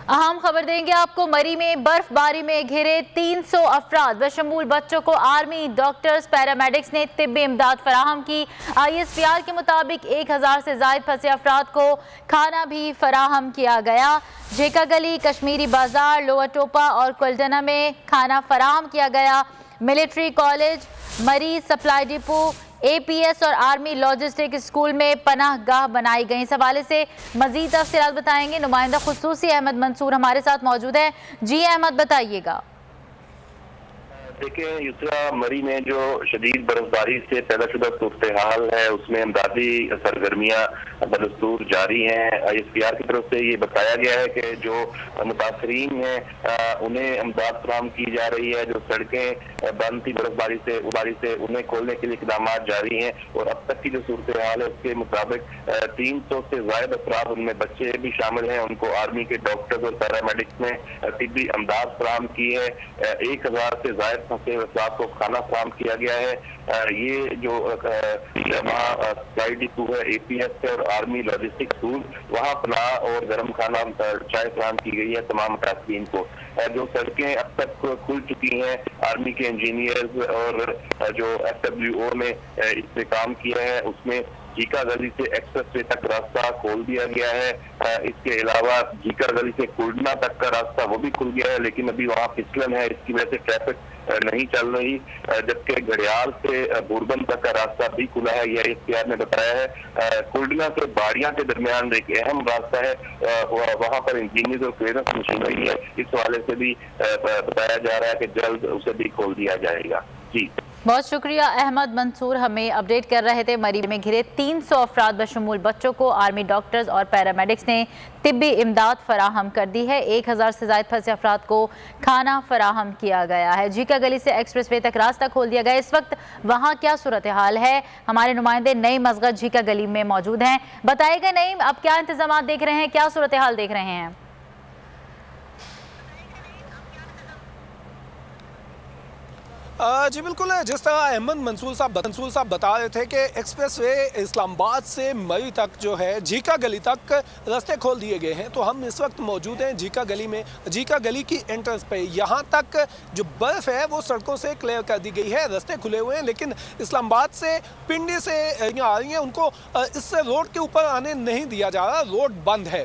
अहम खबर देंगे आपको। मरी में बर्फबारी में घिरे 300 अफराद बशमूल बच्चों को आर्मी, डॉक्टर्स, पैरामेडिक्स ने तिब्बी इमदाद फराहम की। ISPR के मुताबिक 1000 से जायद फंसे अफराद को खाना भी फराहम किया गया। जेका गली, कश्मीरी बाजार, लोअर टोपा और कुलडना में खाना फराहम किया गया। मिलिट्री कॉलेज, मरी सप्लाई डिपो, APS और आर्मी लॉजिस्टिक स्कूल में पनाह गाह बनाई गई। इस हवाले से मजीद तफसीलात बताएंगे नुमाइंदा खुसूसी अहमद मंसूर हमारे साथ मौजूद है। जी अहमद, बताइएगा। देखिए युसरा, मरी में जो शदीद बर्फबारी से पैदा शुदा सूरत हाल है उसमें इमदादी सरगर्मियाँ बदस्तूर जारी हैं। ISPR की तरफ से ये बताया गया है कि जो मुतासरीन हैं उन्हें इमदाद फराहम की जा रही है। जो सड़कें बंद थी बर्फबारी से उन्हें खोलने के लिए इक़दाम जारी हैं और अब तक की जो सूरत हाल है उसके मुताबिक 300 से ज़ायद अफराद, उनमें बच्चे भी शामिल हैं, उनको आर्मी के डॉक्टर्स और पैरामेडिक्स ने तिब्बी इमदाद फराहम की है। 1000 से ज़ायद फंसे अफराद को खाना फराहम किया गया है। ये जो वहाँ सप्लाई डिपो है APS है और आर्मी लॉजिस्टिक स्कूल, वहाँ पनाह और गर्म खाना चाय फराहम की गई है तमाम मुतासरीन को। जो सड़कें अब तक खुल चुकी हैं, आर्मी के इंजीनियर्स और जो FWO ने इस पे काम किया है उसमें जीका गली से एक्सप्रेस वे तक रास्ता खोल दिया गया है। इसके अलावा जीका गली से कुलडना तक का रास्ता वो भी खुल गया है, लेकिन अभी वहाँ फिसलन है, इसकी वजह से ट्रैफिक नहीं चल रही। जबकि घड़ियाल से बुरबन तक का रास्ता भी खुला है, यह ISPR ने बताया है। कुलडना से बाड़ियां के दरमियान एक अहम रास्ता है, वहाँ पर इंजीनियर और क्लियरेंस मशीनरी है, इस हवाले से भी बताया जा रहा है कि जल्द उसे भी खोल दिया जाएगा। जी बहुत शुक्रिया अहमद मंसूर, हमें अपडेट कर रहे थे। मरी में घिरे 300 अफराद बशमूल बच्चों को आर्मी, डॉक्टर्स और पैरामेडिक्स ने तिब्बी इमदाद फराहम कर दी है। 1000 से ज़ायद फंसे अफराद को खाना फराहम किया गया है। जीका गली से एक्सप्रेस वे तक रास्ता खोल दिया गया। इस वक्त वहाँ क्या सूरत हाल है, हमारे नुमाइंदे नईम मज़ग़र जीका गली में मौजूद हैं। बताइएगा नईम, अब क्या इंतजाम देख रहे हैं, क्या सूरत हाल देख रहे हैं? जी बिल्कुल, जिस तरह अहमद मंसूर साहब बता रहे थे कि एक्सप्रेस वे इस्लामाबाद से मरी तक जो है जीका गली तक रास्ते खोल दिए गए हैं, तो हम इस वक्त मौजूद हैं जीका गली में, जीका गली की एंट्रेंस पे। यहाँ तक जो बर्फ़ है वो सड़कों से क्लियर कर दी गई है, रास्ते खुले हुए हैं, लेकिन इस्लामाबाद से, पिंडी से यहाँ आ रही हैं, उनको इस रोड के ऊपर आने नहीं दिया जा रहा, रोड बंद है।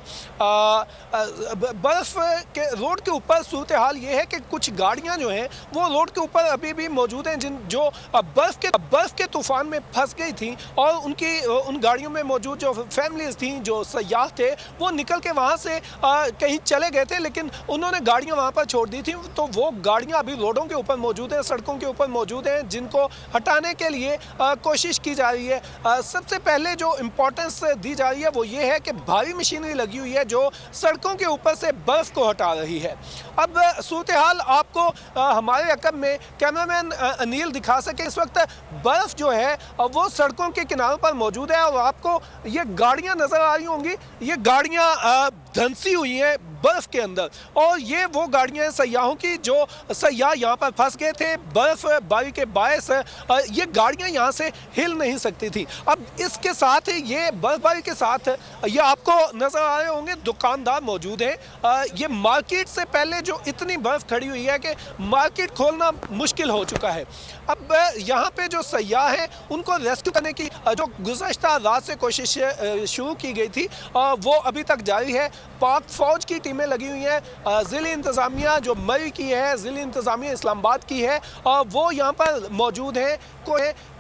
बर्फ़ के रोड के ऊपर सूरत हाल ये है कि कुछ गाड़ियाँ जो हैं वो रोड के ऊपर अभी भी मौजूद हैं, जो बर्फ के तूफान में फंस गई थी, और उन गाड़ियों में मौजूद जो फैमिलीज थी, जो सयाह थे, वो निकल के वहाँ से कहीं चले गए थे, लेकिन उन्होंने गाड़ियाँ वहाँ पर छोड़ दी थी। तो वो गाड़ियाँ अभी रोडों के ऊपर मौजूद हैं, सड़कों के ऊपर मौजूद हैं, जिनको हटाने के लिए कोशिश की जा रही है। सबसे पहले जो इम्पोर्टेंस दी जा रही है वो ये है कि भारी मशीनरी लगी हुई है जो सड़कों के ऊपर से बर्फ को हटा रही है। अब सूरत हाल आपको हमारे अकब में कैमरामैन अनिल दिखा सके। इस वक्त बर्फ जो है वो सड़कों के किनारों पर मौजूद है, और आपको ये गाड़ियां नजर आ रही होंगी, ये गाड़ियां धंसी हुई हैं बर्फ के अंदर, और ये वो गाड़ियां हैं सयाहों की, जो सयाह यहाँ पर फंस गए थे बर्फबारी के बायस। ये गाड़ियां यहाँ से हिल नहीं सकती थी। अब इसके साथ ये बर्फबारी के साथ ये आपको नजर आ रहे होंगे दुकानदार मौजूद हैं। ये मार्केट से पहले जो इतनी बर्फ खड़ी हुई है कि मार्केट खोलना मुश्किल हो चुका है। अब यहाँ पे जो सयाह हैं उनको रेस्क्यू करने की जो गुज़श्ता रात से कोशिश शुरू की गई थी वो अभी तक जारी है। पाक फौज की टीमें लगी हुई हैं, ज़िली इंतज़ामिया जो मरी की है, ज़िली इंतज़ामिया इस्लामाबाद की है, वो यहाँ पर मौजूद हैं,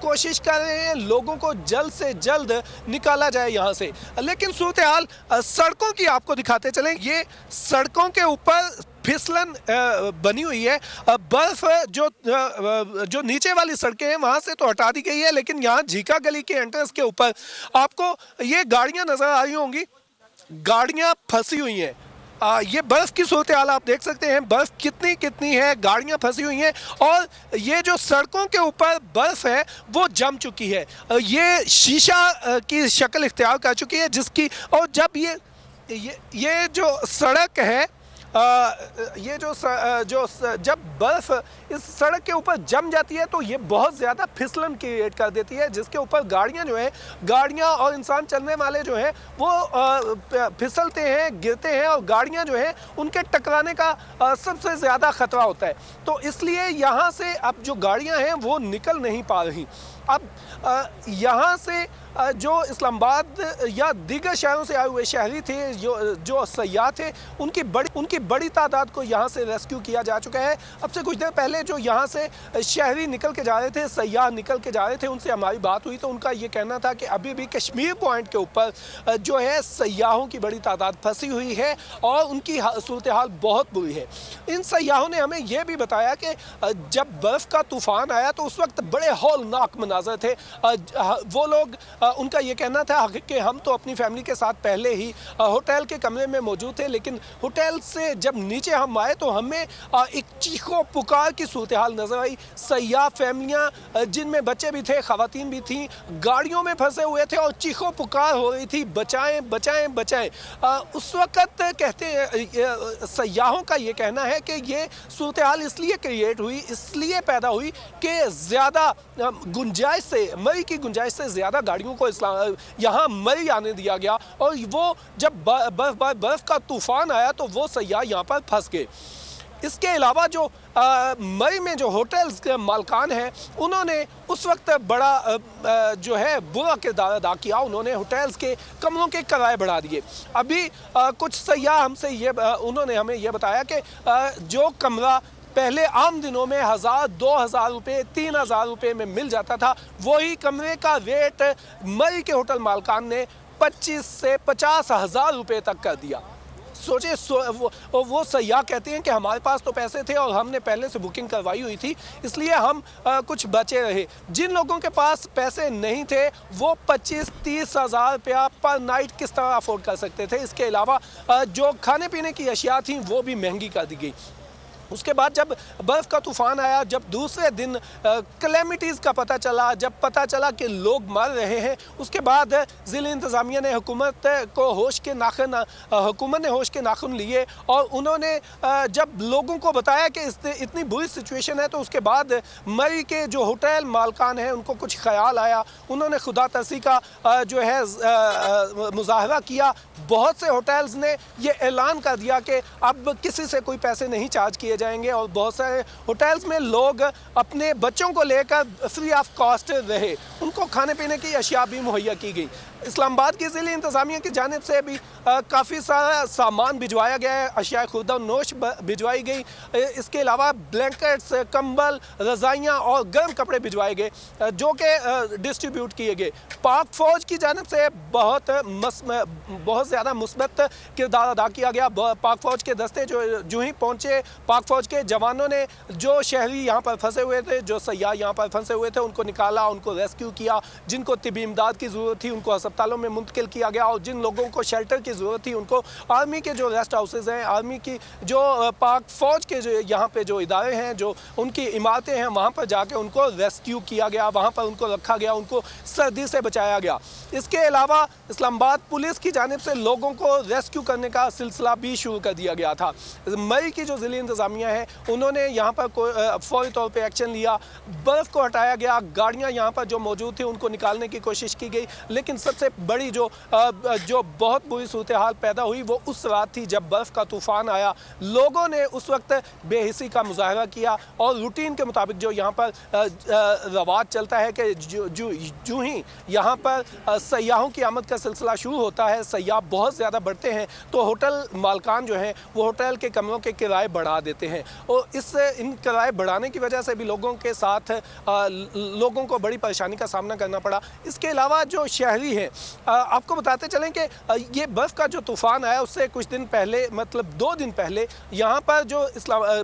कोशिश कर रहे हैं लोगों को जल्द से जल्द निकाला जाए यहाँ से। लेकिन सूरत हाल सड़कों की आपको दिखाते चलें। ये सड़कों के ऊपर फिसलन बनी हुई है, बर्फ जो नीचे वाली सड़कें हैं वहाँ से तो हटा दी गई है, लेकिन यहाँ जीका गली के एंट्रेंस के ऊपर आपको ये गाड़ियाँ नज़र आ रही होंगी, गाड़ियाँ फंसी हुई हैं। ये बर्फ़ की सूरत हाल आप देख सकते हैं, बर्फ़ कितनी है, गाड़ियाँ फंसी हुई हैं, और ये जो सड़कों के ऊपर बर्फ़ है वो जम चुकी है, ये शीशा की शक्ल इख्तियार कर चुकी है, जिसकी, और जब ये जो सड़क है जब बर्फ इस सड़क के ऊपर जम जाती है तो ये बहुत ज़्यादा फिसलन क्रिएट कर देती है, जिसके ऊपर गाड़ियाँ और इंसान चलने वाले जो हैं वो फिसलते हैं, गिरते हैं और गाड़ियाँ जो हैं उनके टकराने का सबसे ज़्यादा खतरा होता है। तो इसलिए यहाँ से अब जो गाड़ियाँ हैं वो निकल नहीं पा रही। अब यहाँ से जो इस्लामाबाद या दीगर शहरों से आए हुए शहरी थे, जो सयाह थे, उनकी बड़ी तादाद को यहाँ से रेस्क्यू किया जा चुका है। अब से कुछ देर पहले जो यहाँ से शहरी निकल के जा रहे थे, सयाह निकल के जा रहे थे, उनसे हमारी बात हुई तो उनका ये कहना था कि अभी भी कश्मीर पॉइंट के ऊपर जो है सयाहों की बड़ी तादाद फंसी हुई है और उनकी सूरत हाल बहुत बुरी है। इन सयाहों ने हमें यह भी बताया कि जब बर्फ़ का तूफ़ान आया तो उस वक्त बड़े हौलनाक मनाज़र थे। वो लोग, उनका ये कहना था कि हम तो अपनी फैमिली के साथ पहले ही होटल के कमरे में मौजूद थे, लेकिन होटल से जब नीचे हम आए तो हमें एक चीखों पुकार की सूरत हाल नज़र आई। सयाह फैमिलियाँ जिनमें बच्चे भी थे, ख़वातीन भी थीं, गाड़ियों में फंसे हुए थे और चीखों पुकार हो रही थी, बचाएं बचाएं बचाएं। उस वक़्त कहते हैं, सयाहों का ये कहना है कि ये सूरत हाल इसलिए क्रिएट हुई, इसलिए पैदा हुई कि ज़्यादा गुंजाइश से, मई की गुंजाइश से ज़्यादा गाड़ियों को यहाँ मई आने दिया गया और वो जब बर्फ़ का तूफ़ान आया तो वो सयाह यहाँ पर फंस गए। इसके अलावा जो मई में जो होटल्स के मालकान हैं, उन्होंने उस वक्त बड़ा जो है बुरा किरदार अदा किया। उन्होंने होटल्स के कमरों के किराए बढ़ा दिए। अभी कुछ सयाह हमसे उन्होंने हमें ये बताया कि जो कमरा पहले आम दिनों में 1000-2000 रुपये, 3000 रुपये में मिल जाता था, वही कमरे का रेट मई के होटल मालकान ने 25 से 50 हज़ार रुपये तक कर दिया। सोचे वो सयाह कहते हैं कि हमारे पास तो पैसे थे और हमने पहले से बुकिंग करवाई हुई थी, इसलिए हम कुछ बचे रहे। जिन लोगों के पास पैसे नहीं थे वो 25-30 हज़ार रुपया पर नाइट किस तरह अफोर्ड कर सकते थे। इसके अलावा जो खाने पीने की अशिया थी वो भी महंगी कर दी गई। उसके बाद जब बर्फ़ का तूफ़ान आया, जब दूसरे दिन कैलेमिटीज़ का पता चला, जब पता चला कि लोग मर रहे हैं, उसके बाद ज़िला इंतज़ामिया ने हुकूमत ने होश के नाखून लिए और उन्होंने जब लोगों को बताया कि इतनी बुरी सिचुएशन है तो उसके बाद मई के जो होटल मालकान हैं उनको कुछ ख्याल आया। उन्होंने खुदा तरसी का जो है मुजाहरा किया। बहुत से होटल्स ने ये ऐलान कर दिया कि अब किसी से कोई पैसे नहीं चार्ज किए जाएंगे और बहुत सारे होटल्स में लोग अपने बच्चों को लेकर फ्री ऑफ कॉस्ट रहे, उनको खाने पीने की अशिया भी मुहैया की गई। इस्लामाबाद की ज़िला इंतज़ामिया की जानिब से भी काफ़ी सारा सामान भिजवाया गया है, अशिया खुर्दा नोश भिजवाई गई। इसके अलावा ब्लैंकेट्स, कंबल, रज़ाइयाँ और गर्म कपड़े भिजवाए गए जो कि डिस्ट्रीब्यूट किए गए। पाक फ़ौज की जानिब से बहुत ज़्यादा मुस्बत किरदार अदा किया गया। पाक फ़ौज के दस्ते जो ही पहुँचे, पाक फ़ौज के जवानों ने जो शहरी यहाँ पर फंसे हुए थे, जो सयाह यहाँ पर फंसे हुए थे, उनको निकाला, उनको रेस्क्यू किया। जिनको तिबी इमदाद की ज़रूरत थी उनको अस्पतालों में मुंतकिल किया गया और जिन लोगों को शेल्टर की ज़रूरत थी उनको आर्मी के जो रेस्ट हाउसेज हैं, आर्मी की जो पाक फ़ौज के जो यहाँ पे जो इदारे हैं, जो उनकी इमारतें हैं, वहाँ पर जाके उनको रेस्क्यू किया गया, वहाँ पर उनको रखा गया, उनको सर्दी से बचाया गया। इसके अलावा इस्लामाबाद पुलिस की जानिब से लोगों को रेस्क्यू करने का सिलसिला भी शुरू कर दिया गया था। मई की जो ज़िला इंतज़ामिया है उन्होंने यहाँ पर फौरी तौर पर एक्शन लिया, बर्फ़ को हटाया गया, गाड़ियाँ यहाँ पर जो मौजूद थी उनको निकालने की कोशिश की गई। लेकिन सबसे बड़ी जो बहुत बुरी सूरत हाल पैदा हुई वो उस रात थी जब बर्फ़ का तूफ़ान आया। लोगों ने उस वक्त बेहिसी का मुजाहरा किया और रूटीन के मुताबिक जो यहाँ पर रवाज चलता है कि जो ही यहाँ पर सयाहों की आमद का सिलसिला शुरू होता है, सयाह बहुत ज़्यादा बढ़ते हैं तो होटल मालकान जो हैं वो होटल के कमरों के किराए बढ़ा देते हैं और इन किराए बढ़ाने की वजह से भी लोगों के साथ लोगों को बड़ी परेशानी का सामना करना पड़ा। इसके अलावा जो शहरी हैं, आपको बताते चलें कि ये बर्फ़ का जो तूफ़ान आया उससे कुछ दिन पहले, मतलब 2 दिन पहले, यहाँ पर जो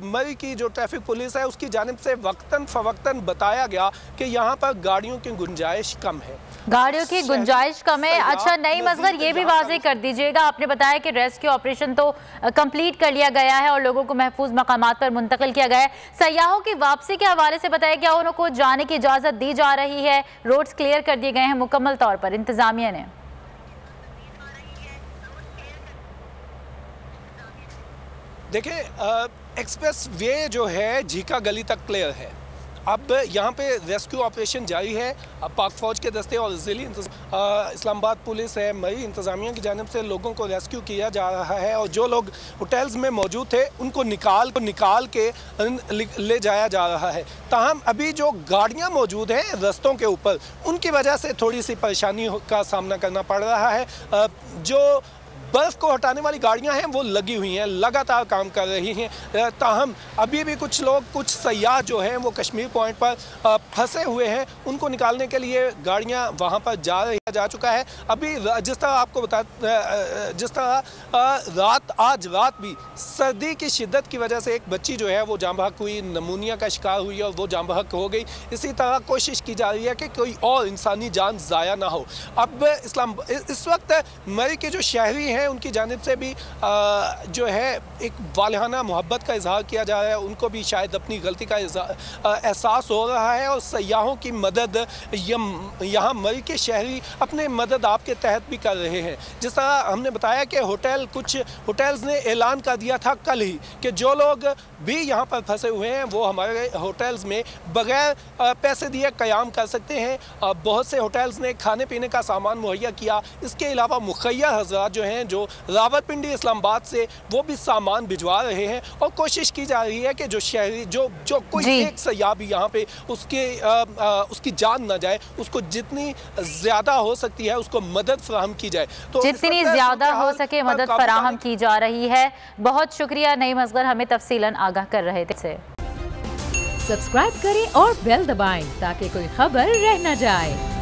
मई की जो ट्रैफिक पुलिस है उसकी जानिब से वक्तन फ़वक्तन बताया गया कि यहाँ पर गाड़ियों की गुंजाइश कम है, गाड़ियों की गुंजाइश कम है। अच्छा, नईम असगर ये भी वाज़ेह कर दीजिएगा, आपने बताया कि रेस्क्यू ऑपरेशन तो कंप्लीट कर लिया गया है और लोगों को महफूज मकामात पर मुंतकिल किया गया है। सयाहों की वापसी के हवाले से बताया गया उनको जाने की इजाज़त दी जा रही है, रोड्स क्लियर कर दिए गए हैं मुकम्मल तौर पर इंतज़ामिया ने। देखिए, एक्सप्रेस वे जो है झीका गली तक क्लियर है। अब यहाँ पे रेस्क्यू ऑपरेशन जारी है। अब पाक फौज के दस्ते और ज़िली इस्लामाबाद पुलिस है, मरी इंतज़ामिया की जानिब से लोगों को रेस्क्यू किया जा रहा है और जो लोग होटल्स में मौजूद थे उनको निकाल के ले जाया जा रहा है। ताहम अभी जो गाड़ियाँ मौजूद हैं रस्तों के ऊपर, उनकी वजह से थोड़ी सी परेशानी का सामना करना पड़ रहा है। जो बर्फ़ को हटाने वाली गाड़ियां हैं वो लगी हुई हैं, लगातार काम कर रही हैं। ताहम अभी भी कुछ लोग, कुछ सयाह जो हैं वो कश्मीर पॉइंट पर फंसे हुए हैं, उनको निकालने के लिए गाड़ियां वहां पर जा चुका है। अभी जिस तरह आपको जिस तरह आज रात भी सर्दी की शिद्दत की वजह से एक बच्ची जो है वो जाँ बहक हुई, नमूनिया का शिकार हुई और वो जाँ बहक हो गई। इसी तरह कोशिश की जा रही है कि कोई और इंसानी जान ज़ाया ना हो। अब इस वक्त मरी के जो शहरी हैं उनकी जानिब से भी जो है एक वालिहाना मोहब्बत का इजहार किया जा रहा है। उनको भी शायद अपनी गलती का एहसास हो रहा है और सयाहों की मदद यहाँ मरी के शहरी अपने मदद आपके तहत भी कर रहे हैं। जिस तरह हमने बताया कि कुछ होटल्स ने ऐलान कर दिया था कल ही कि जो लोग भी यहाँ पर फंसे हुए हैं वो हमारे होटल्स में बगैर पैसे दिए क़याम कर सकते हैं। बहुत से होटल्स ने खाने पीने का सामान मुहैया किया। इसके अलावा मुखैया हज़रात जो हैं, जो रावलपिंडी इस्लामाबाद से, वो भी सामान भिजवा रहे हैं और कोशिश की जा रही है कि जो शहरी जो कोई एक सयाह भी यहाँ पे उसकी जान ना जाए, उसको जितनी ज़्यादा हो सकती है उसको मदद फराहम की जाए। तो जितनी ज़्यादा हो सके मदद फराहम की जा रही है। बहुत शुक्रिया नईम असगर, हमें तफसीलन आगाह कर रहे थे। सब्सक्राइब करें और बेल दबाएं ताकि कोई खबर रह न जाए।